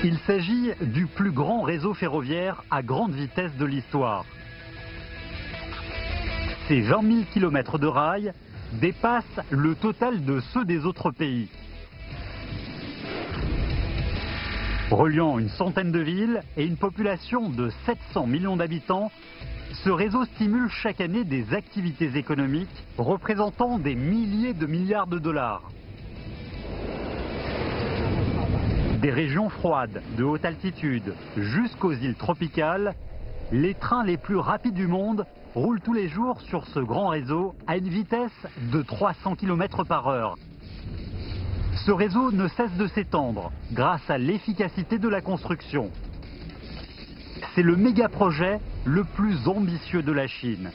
Il s'agit du plus grand réseau ferroviaire à grande vitesse de l'histoire. Ces 20 000 km de rails dépassent le total de ceux des autres pays. Reliant une centaine de villes et une population de 700 millions d'habitants, ce réseau stimule chaque année des activités économiques représentant des milliers de milliards de dollars. Des régions froides, de haute altitude, jusqu'aux îles tropicales, les trains les plus rapides du monde roulent tous les jours sur ce grand réseau à une vitesse de 300 km/h. Ce réseau ne cesse de s'étendre grâce à l'efficacité de la construction. C'est le méga-projet le plus ambitieux de la Chine.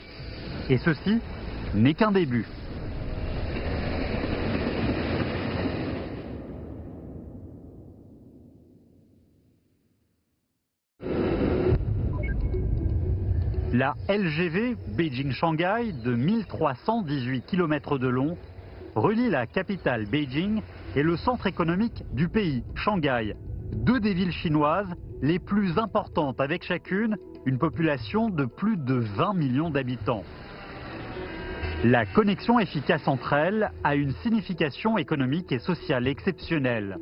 Et ceci n'est qu'un début. La LGV Beijing-Shanghai de 1318 km de long relie la capitale Beijing et le centre économique du pays, Shanghai, deux des villes chinoises les plus importantes avec chacune une population de plus de 20 millions d'habitants. La connexion efficace entre elles a une signification économique et sociale exceptionnelle.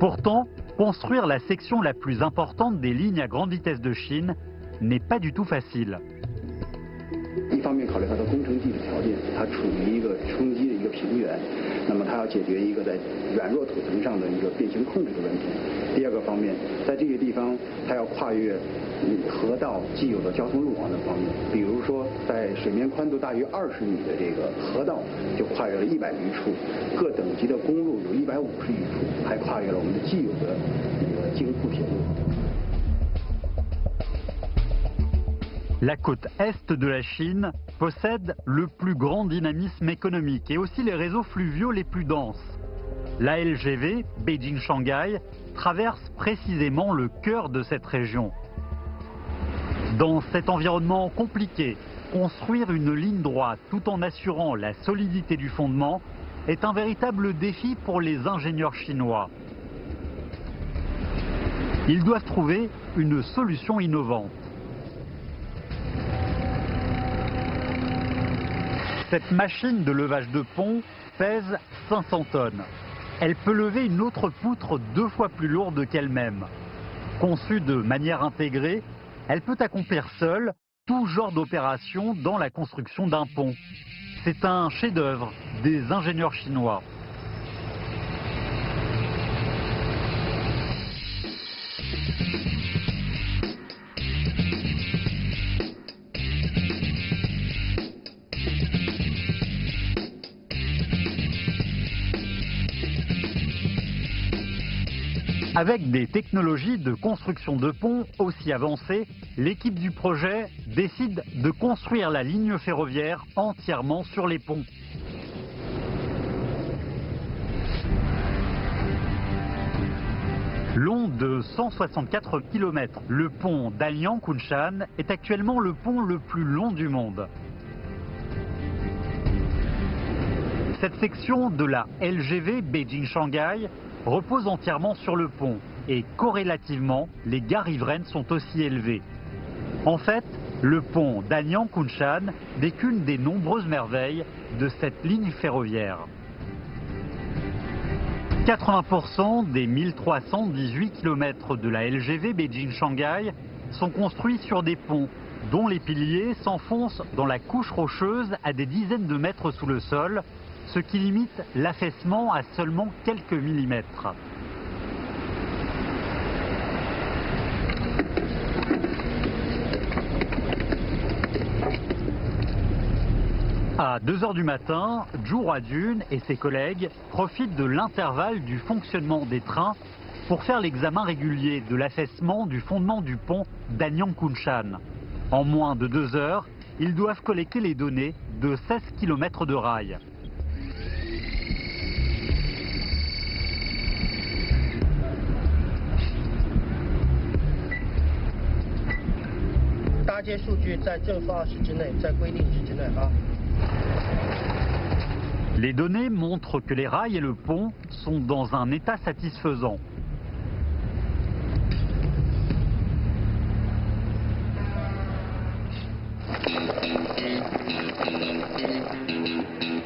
Pourtant, construire la section la plus importante des lignes à grande vitesse de Chine n'est pas du tout facile. 一方面考虑它的工程技术条件，它处于一个冲击的一个平原，那么它要解决一个在软弱土层上的一个变形控制的问题。第二个方面，在这些地方它要跨越河道既有的交通路网的方面，比如说在水面宽度大于20米的这个河道就跨越了100余处，各等级的公路有150余处，还跨越了我们的既有的这个京沪铁路。 La côte est de la Chine possède le plus grand dynamisme économique et aussi les réseaux fluviaux les plus denses. La LGV Beijing-Shanghai traverse précisément le cœur de cette région. Dans cet environnement compliqué, construire une ligne droite tout en assurant la solidité du fondement est un véritable défi pour les ingénieurs chinois. Ils doivent trouver une solution innovante. Cette machine de levage de pont pèse 500 tonnes. Elle peut lever une autre poutre 2 fois plus lourde qu'elle-même. Conçue de manière intégrée, elle peut accomplir seule tout genre d'opération dans la construction d'un pont. C'est un chef-d'œuvre des ingénieurs chinois. Avec des technologies de construction de ponts aussi avancées, l'équipe du projet décide de construire la ligne ferroviaire entièrement sur les ponts. Long de 164 km, le pont Dalian-Kunshan est actuellement le pont le plus long du monde. Cette section de la LGV Beijing-Shanghai repose entièrement sur le pont et corrélativement, les gares riveraines sont aussi élevées. En fait, le pont Dalian-Kunshan n'est qu'une des nombreuses merveilles de cette ligne ferroviaire. 80% des 1318 km de la LGV Beijing-Shanghai sont construits sur des ponts dont les piliers s'enfoncent dans la couche rocheuse à des dizaines de mètres sous le sol, ce qui limite l'affaissement à seulement quelques millimètres. À 2 h du matin, Zhu Huajun et ses collègues profitent de l'intervalle du fonctionnement des trains pour faire l'examen régulier de l'affaissement du fondement du pont Dalian-Kunshan. En moins de 2 heures, ils doivent collecter les données de 16 km de rails. Les données montrent que les rails et le pont sont dans un état satisfaisant.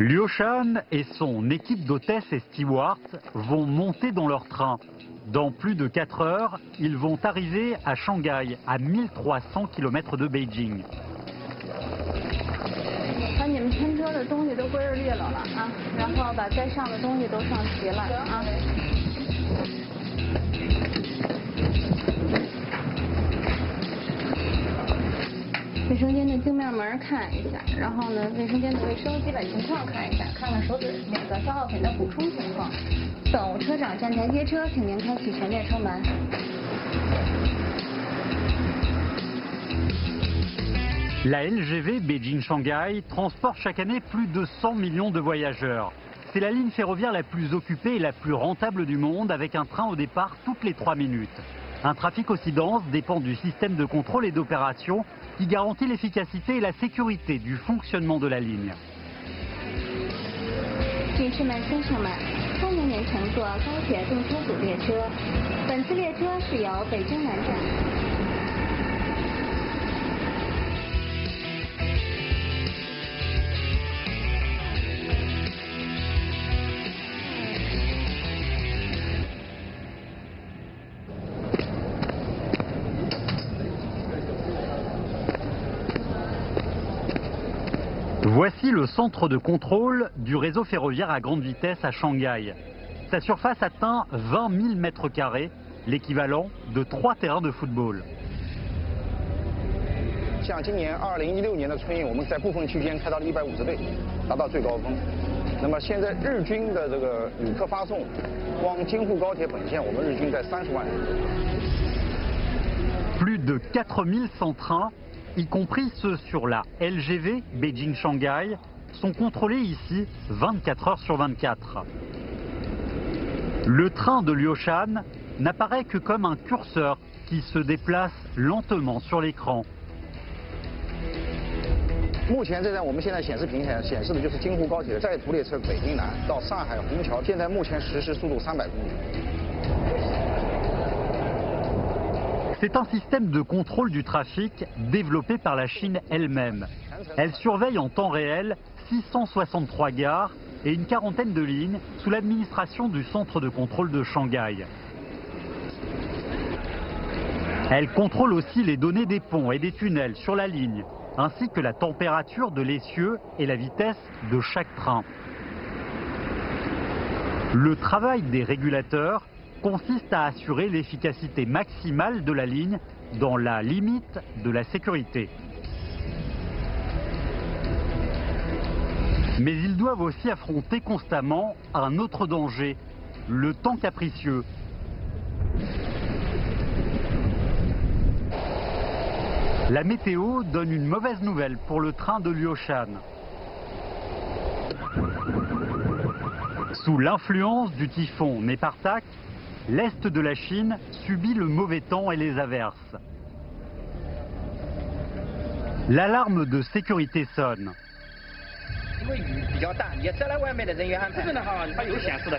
Liu Shan et son équipe d'hôtesses et stewards vont monter dans leur train. Dans plus de 4 heures, ils vont arriver à Shanghai, à 1300 km de Beijing. 把你们全车的东西都归置利落了啊，然后把该上的东西都上齐了啊。卫生间的镜面门看一下，然后呢，卫生间的卫生基本情况看一下，看看手指那个消耗品的补充情况。等车长站台接车，请您开启全面车门。 La LGV Beijing-Shanghai transporte chaque année plus de 100 millions de voyageurs. C'est la ligne ferroviaire la plus occupée et la plus rentable du monde, avec un train au départ toutes les 3 minutes. Un trafic aussi dense dépend du système de contrôle et d'opération qui garantit l'efficacité et la sécurité du fonctionnement de la ligne. 女士们、先生们，欢迎您乘坐高铁动车组列车。本次列车是由北京南站。 Voici le centre de contrôle du réseau ferroviaire à grande vitesse à Shanghai. Sa surface atteint 20 000 mètres carrés, l'équivalent de 3 terrains de football. 像今年2016年的春运，我们在部分区间开到了150对，达到最高峰。那么现在日均的这个旅客发送，光京沪高铁本线，我们日均在30万人。 Plus de 4100 trains, y compris ceux sur la LGV Beijing-Shanghai, sont contrôlés ici 24 heures sur 24. Le train de Liu Shan n'apparaît que comme un curseur qui se déplace lentement sur l'écran. 目前我们现在显示屏显示的就是京沪高铁的在途列车北京南到上海虹桥，现在目前实时速度300公里。 C'est un système de contrôle du trafic développé par la Chine elle-même. Elle surveille en temps réel 663 gares et une quarantaine de lignes sous l'administration du centre de contrôle de Shanghai. Elle contrôle aussi les données des ponts et des tunnels sur la ligne, ainsi que la température de l'essieu et la vitesse de chaque train. Le travail des régulateurs consiste à assurer l'efficacité maximale de la ligne dans la limite de la sécurité. Mais ils doivent aussi affronter constamment un autre danger, le temps capricieux. La météo donne une mauvaise nouvelle pour le train de Liu Shan. Sous l'influence du typhon Nepartak, l'Est de la Chine subit le mauvais temps et les averses. L'alarme de sécurité sonne. 因为雨比较大，也在外面的人员安排。这边的话，它有显示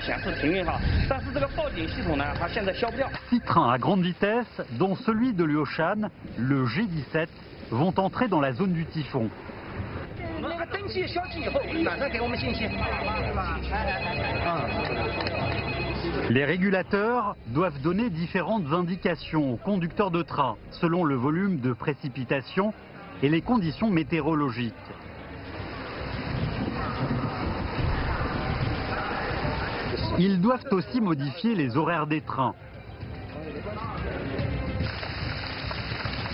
停运哈，但是这个报警系统呢，它现在消不掉。 6 trains à grande vitesse, dont celui de Liu Shan, le G17, vont entrer dans la zone du typhon. 那个灯气消气以后，马上给我们信息。Les régulateurs doivent donner différentes indications aux conducteurs de train selon le volume de précipitation et les conditions météorologiques. Ils doivent aussi modifier les horaires des trains.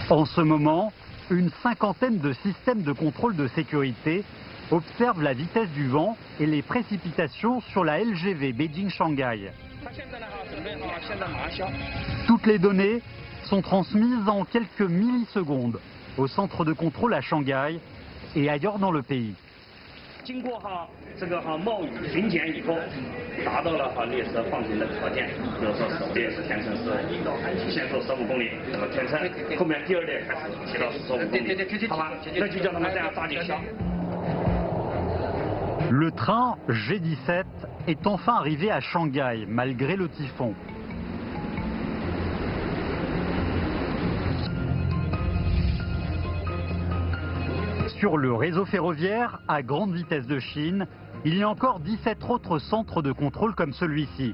En ce moment, une cinquantaine de systèmes de contrôle de sécurité observent la vitesse du vent et les précipitations sur la LGV Beijing-Shanghai. Toutes les données sont transmises en quelques millisecondes au centre de contrôle à Shanghai et ailleurs dans le pays. 经过这个冒雨巡检以后，达到了列车放行的条件，比如说列车全程是限速15公里，那么全程后面第二列开始提到15公里，好吧？那就叫他们这样抓紧消。 Le train G17 est enfin arrivé à Shanghai malgré le typhon. Sur le réseau ferroviaire à grande vitesse de Chine, il y a encore 17 autres centres de contrôle comme celui-ci.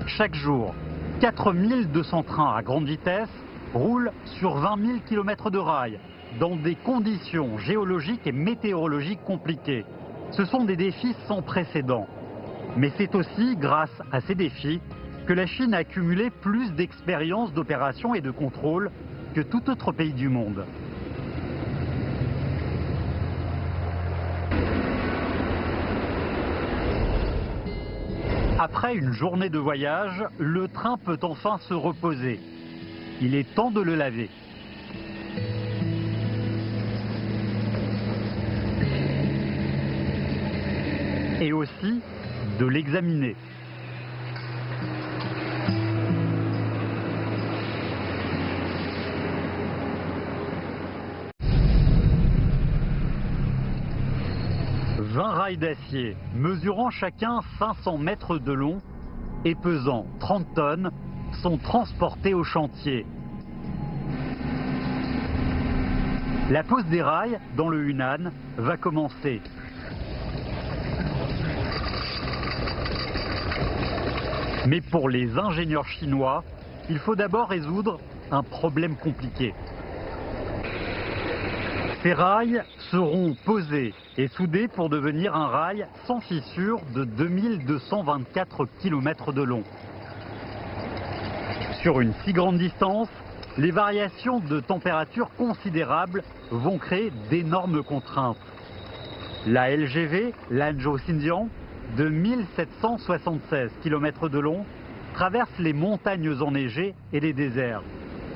Chaque jour, 4200 trains à grande vitesse roulent sur 20 000 km de rails, dans des conditions géologiques et météorologiques compliquées. Ce sont des défis sans précédent. Mais c'est aussi grâce à ces défis que la Chine a accumulé plus d'expérience d'opération et de contrôle que tout autre pays du monde. Après une journée de voyage, le train peut enfin se reposer. Il est temps de le laver. Et aussi de l'examiner. Rails d'acier, mesurant chacun 500 mètres de long et pesant 30 tonnes, sont transportés au chantier. La pose des rails dans le Hunan va commencer. Mais pour les ingénieurs chinois, il faut d'abord résoudre un problème compliqué. Ces rails seront posés et soudés pour devenir un rail sans fissure de 2224 km de long. Sur une si grande distance, les variations de température considérables vont créer d'énormes contraintes. La LGV Lanzhou-Xinjiang, de 1776 km de long, traverse les montagnes enneigées et les déserts.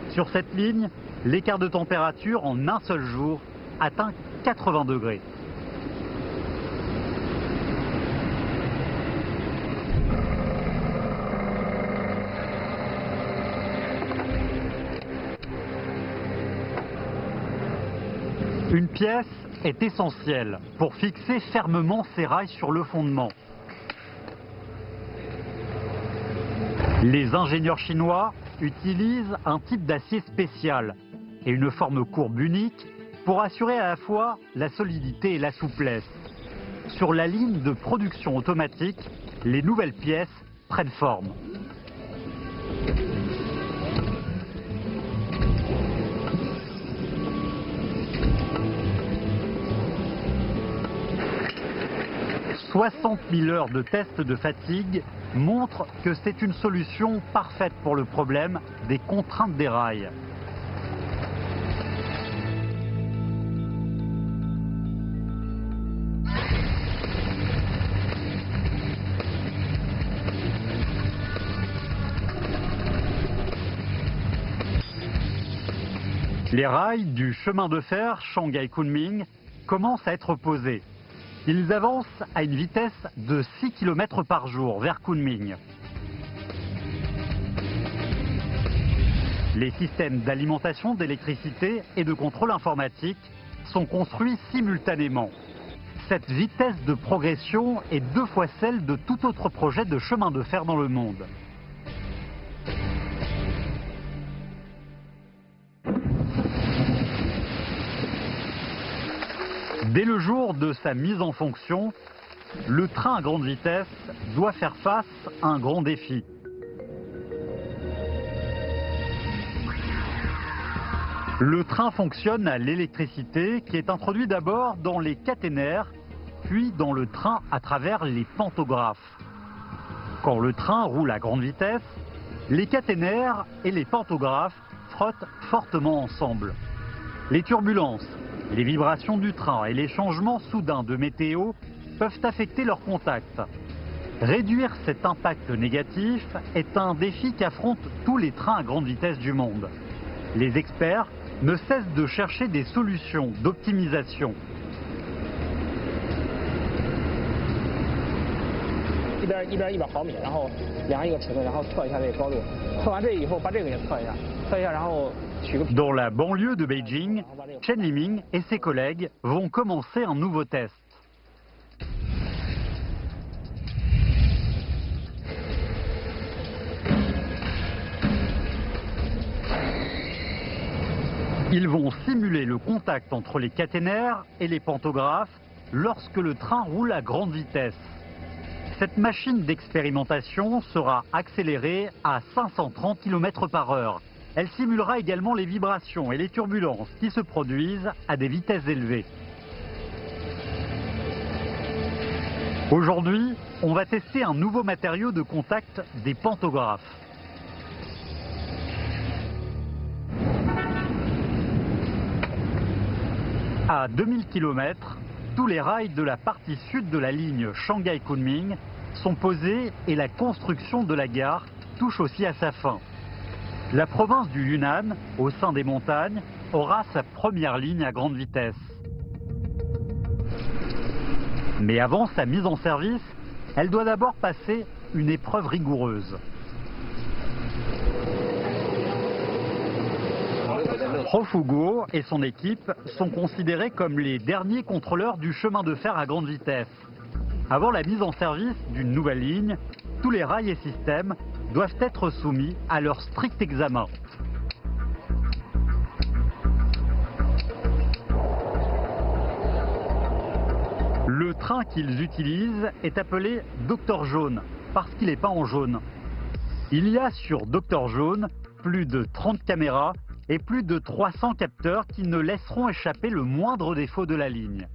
Sur cette ligne, l'écart de température en un seul jour atteint 80 degrés. Une pièce est essentielle pour fixer fermement ces rails sur le fondement. Les ingénieurs chinois utilisent un type d'acier spécial et une forme courbe unique pour assurer à la fois la solidité et la souplesse. Sur la ligne de production automatique, les nouvelles pièces prennent forme. « 60 000 heures de tests de fatigue montrent que c'est une solution parfaite pour le problème des contraintes des rails. Les rails du chemin de fer Shanghai-Kunming commencent à être posés. Ils avancent à une vitesse de 6 km par jour vers Kunming. Les systèmes d'alimentation d'électricité et de contrôle informatique sont construits simultanément. Cette vitesse de progression est 2 fois celle de tout autre projet de chemin de fer dans le monde. Dès le jour de sa mise en fonction, le train à grande vitesse doit faire face à un grand défi. Le train fonctionne à l'électricité qui est introduite d'abord dans les caténaires, puis dans le train à travers les pantographes. Quand le train roule à grande vitesse, les caténaires et les pantographes frottent fortement ensemble. Les turbulences, les vibrations du train et les changements soudains de météo peuvent affecter leur contact. Réduire cet impact négatif est un défi qu'affrontent tous les trains à grande vitesse du monde. Les experts ne cessent de chercher des solutions d'optimisation. Dans la banlieue de Beijing, Chen Liming et ses collègues vont commencer un nouveau test. Ils vont simuler le contact entre les caténaires et les pantographes lorsque le train roule à grande vitesse. Cette machine d'expérimentation sera accélérée à 530 km/h. Elle simulera également les vibrations et les turbulences qui se produisent à des vitesses élevées. Aujourd'hui, on va tester un nouveau matériau de contact des pantographes. À 2000 km, tous les rails de la partie sud de la ligne Shanghai-Kunming sont posés et la construction de la gare touche aussi à sa fin. La province du Yunnan, au sein des montagnes, aura sa première ligne à grande vitesse. Mais avant sa mise en service, elle doit d'abord passer une épreuve rigoureuse. Profugo et son équipe sont considérés comme les derniers contrôleurs du chemin de fer à grande vitesse. Avant la mise en service d'une nouvelle ligne, tous les rails et systèmes doivent être soumis à leur strict examen. Le train qu'ils utilisent est appelé Docteur Jaune, parce qu'il est peint en jaune. Il y a sur Docteur Jaune plus de 30 caméras et plus de 300 capteurs qui ne laisseront échapper le moindre défaut de la ligne.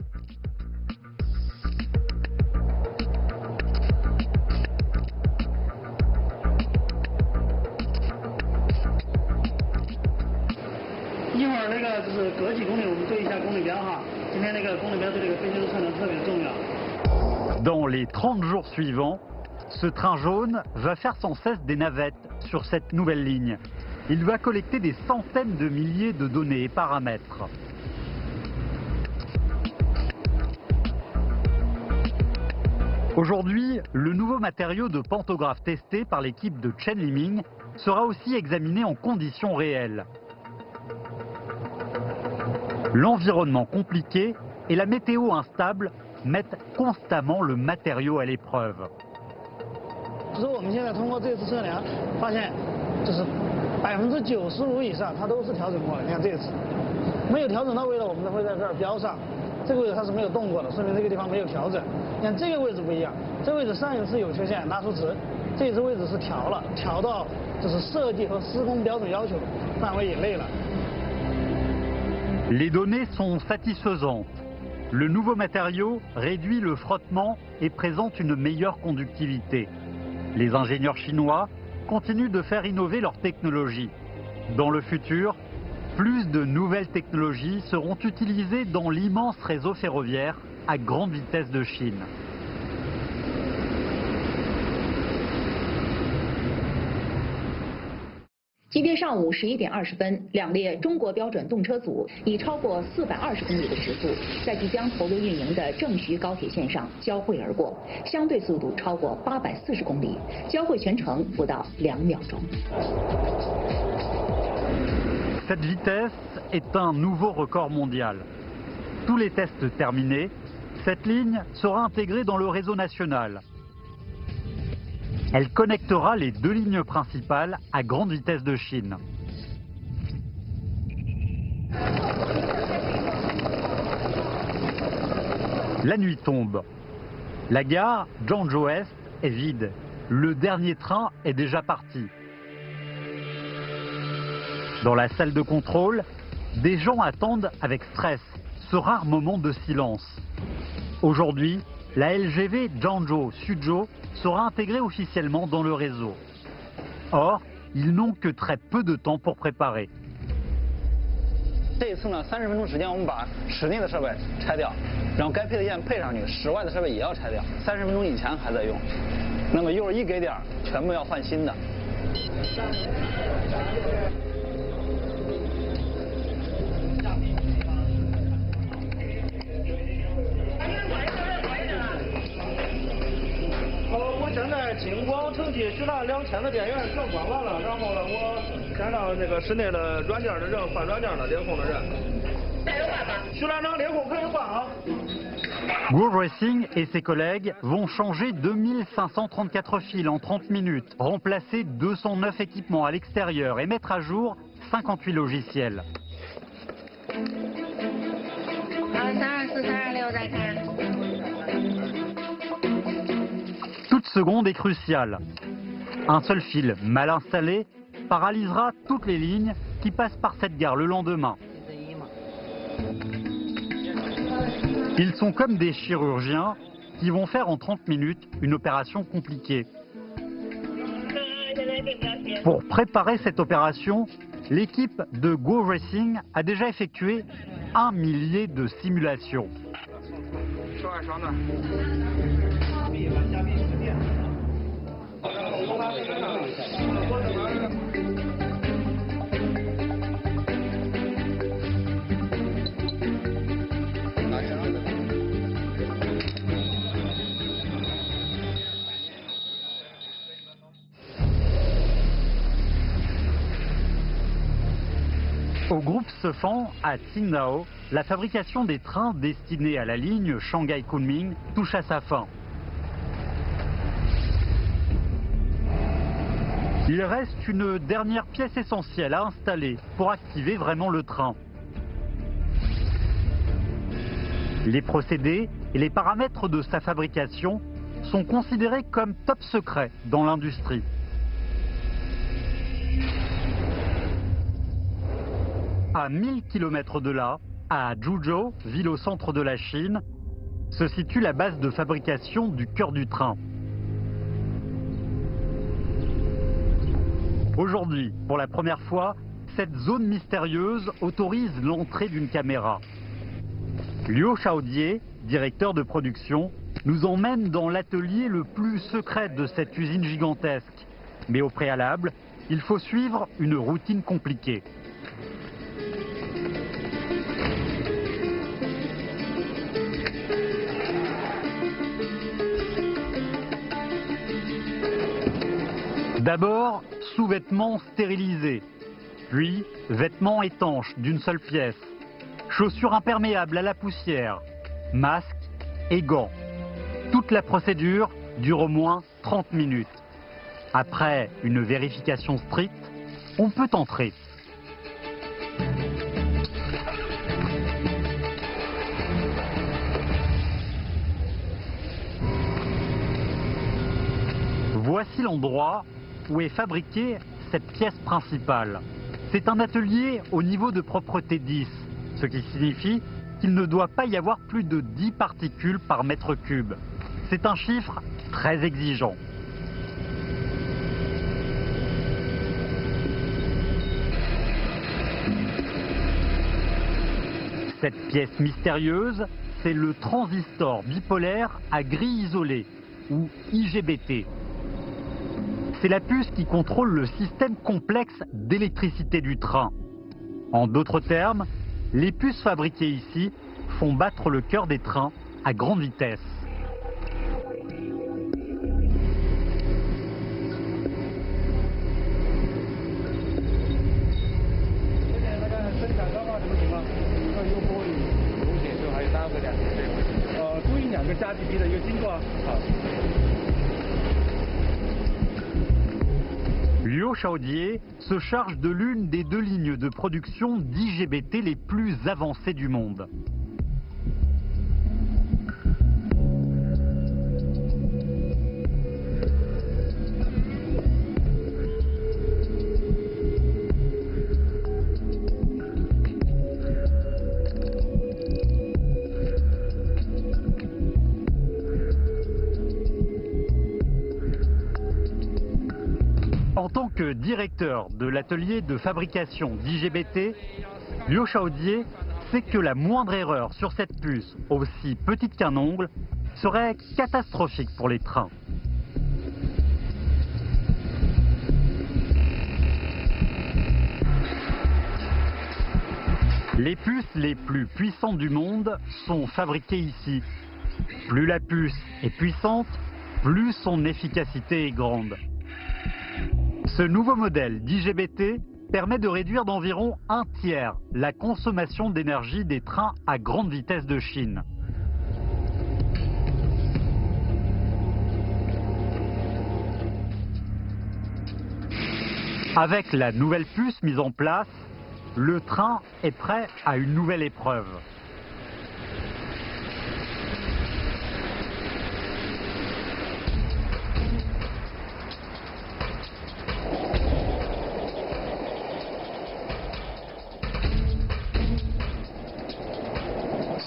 Dans les 30 jours suivants, ce train jaune va faire sans cesse des navettes sur cette nouvelle ligne. Il va collecter des centaines de milliers de données et paramètres. Aujourd'hui, le nouveau matériau de pantographe testé par l'équipe de Chen Liming sera aussi examiné en conditions réelles. L'environnement compliqué et la météo instable mettent constamment le matériau à l'épreuve. 95%以上它都是调整过的，你看这次没有调整到位的，我们都会在这儿标上。这个位置它是没有动过的，说明这个地方没有调整。你看这个位置不一样，这个位置上一次有缺陷拿出值，这次位置是调了，调到就是设计和施工标准要求范围以内了。Les données sont satisfaisantes. Le nouveau matériau réduit le frottement et présente une meilleure conductivité. Les ingénieurs chinois continuent de faire innover leur technologie. Dans le futur, plus de nouvelles technologies seront utilisées dans l'immense réseau ferroviaire à grande vitesse de Chine. 今天上午11点20分，两列中国标准动车组以超过420公里的时速，在即将投入运营的郑徐高铁线上交汇而过，相对速度超过840公里，交汇全程不到2秒钟。Cette vitesse est un nouveau record mondial. Tous les tests terminés, cette ligne sera intégrée dans le réseau national. Elle connectera les deux lignes principales à grande vitesse de Chine. La nuit tombe. La gare Zhangzhou Est est vide. Le dernier train est déjà parti. Dans la salle de contrôle, des gens attendent avec stress ce rare moment de silence. Aujourd'hui, la LGV Zhangzhou-Suzhou sera intégrée officiellement dans le réseau. Or, ils n'ont que très peu de temps pour préparer. 这一次呢，30分钟时间，我们把室内的设备拆掉，然后该配的线配上去，室外的设备也要拆掉。30分钟以前还在用，那么一会儿一给点，全部要换新的。 我现在金光城区许了2000的电源全关完了，然后呢，我先让那个室内的软件的人换软件的，联控的人。徐连长，联控可以换啊。 Guo Racing et ses collègues vont changer 2534 fils en 30 minutes, remplacer 209 équipements à l'extérieur et mettre à jour 58 logiciels. Toute seconde est cruciale. Un seul fil mal installé paralysera toutes les lignes qui passent par cette gare le lendemain. Ils sont comme des chirurgiens qui vont faire en 30 minutes une opération compliquée. Pour préparer cette opération, l'équipe de Go Racing a déjà effectué 1 millier de simulations. Au groupe Sefan, à Qingdao, la fabrication des trains destinés à la ligne Shanghai-Kunming touche à sa fin. Il reste une dernière pièce essentielle à installer pour activer vraiment le train. Les procédés et les paramètres de sa fabrication sont considérés comme top secrets dans l'industrie. À 1000 km de là, à Zhuzhou, ville au centre de la Chine, se situe la base de fabrication du cœur du train. Aujourd'hui, pour la première fois, cette zone mystérieuse autorise l'entrée d'une caméra. Liu Shaojie, directeur de production, nous emmène dans l'atelier le plus secret de cette usine gigantesque. Mais au préalable, il faut suivre une routine compliquée. D'abord, sous-vêtements stérilisés, puis vêtements étanches d'une seule pièce, chaussures imperméables à la poussière, masques et gants. Toute la procédure dure au moins 30 minutes. Après une vérification stricte, on peut entrer. Voici l'endroit où est fabriquée cette pièce principale. C'est un atelier au niveau de propreté 10, ce qui signifie qu'il ne doit pas y avoir plus de 10 particules par mètre cube. C'est un chiffre très exigeant. Cette pièce mystérieuse, c'est le transistor bipolaire à grille isolée, ou IGBT. C'est la puce qui contrôle le système complexe d'électricité du train. En d'autres termes, les puces fabriquées ici font battre le cœur des trains à grande vitesse. Liu Shaojie se charge de l'une des 2 lignes de production d'IGBT les plus avancées du monde. En tant que directeur de l'atelier de fabrication d'IGBT, Liu Shaojie sait que la moindre erreur sur cette puce, aussi petite qu'un ongle, serait catastrophique pour les trains. Les puces les plus puissantes du monde sont fabriquées ici. Plus la puce est puissante, plus son efficacité est grande. Ce nouveau modèle d'IGBT permet de réduire d'environ 1/3 la consommation d'énergie des trains à grande vitesse de Chine. Avec la nouvelle puce mise en place, le train est prêt à une nouvelle épreuve.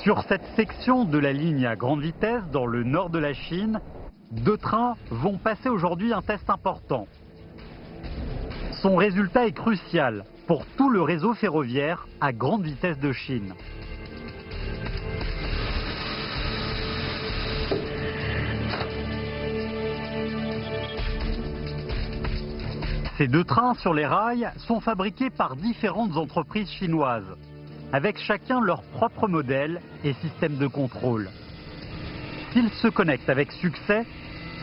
Sur cette section de la ligne à grande vitesse dans le nord de la Chine, 2 trains vont passer aujourd'hui un test important. Son résultat est crucial pour tout le réseau ferroviaire à grande vitesse de Chine. Ces 2 trains sur les rails sont fabriqués par différentes entreprises chinoises, avec chacun leur propre modèle et système de contrôle. S'ils se connectent avec succès,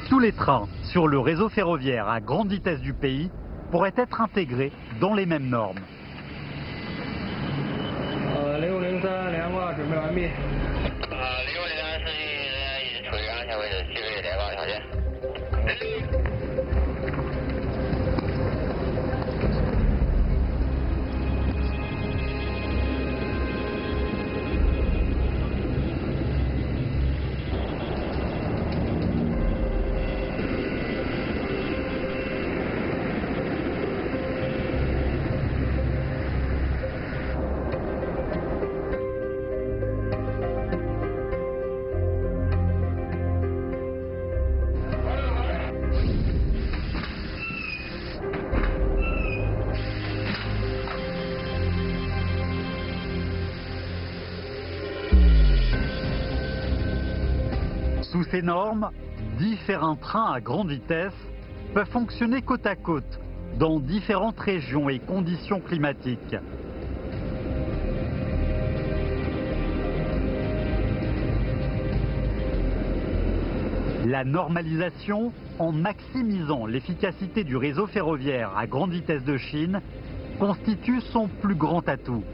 tous les trains sur le réseau ferroviaire à grande vitesse du pays pourraient être intégrés dans les mêmes normes. 603连挂准备完毕。603司机处于安全位置，具备连挂条件。Sous ces normes, différents trains à grande vitesse peuvent fonctionner côte à côte dans différentes régions et conditions climatiques. La normalisation, en maximisant l'efficacité du réseau ferroviaire à grande vitesse de Chine, constitue son plus grand atout.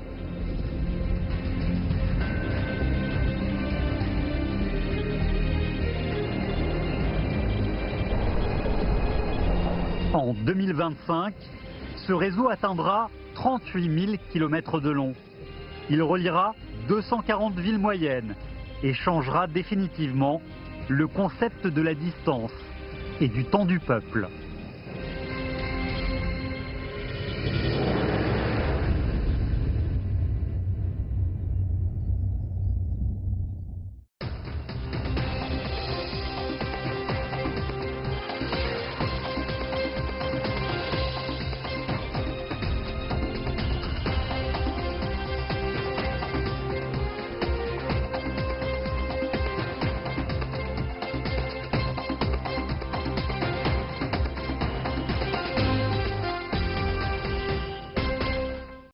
En 2025, ce réseau atteindra 38 000 km de long. Il reliera 240 villes moyennes et changera définitivement le concept de la distance et du temps du peuple.